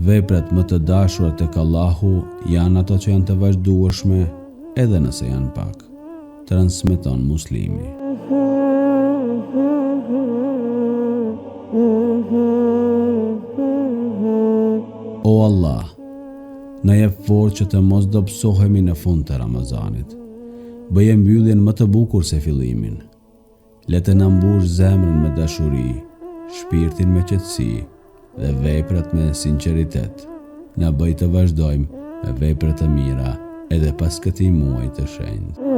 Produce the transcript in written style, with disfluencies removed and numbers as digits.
Veprat më të dashura tek Allahu janë ato që janë të vazhdueshme edhe nëse janë pak. Transmeton Muslimi. O Allah, na jep forcë që të mos dobësohemi në fund të Ramazanit. Bëje mbylljen më të bukur se fillimin. Le të na mbush zemrën me dashuri, shpirtin me qetësi dhe veprat me sinqeritet. Na bëj të vazhdojmë me vepra të mira edhe pas këtij muaji të shenjtë.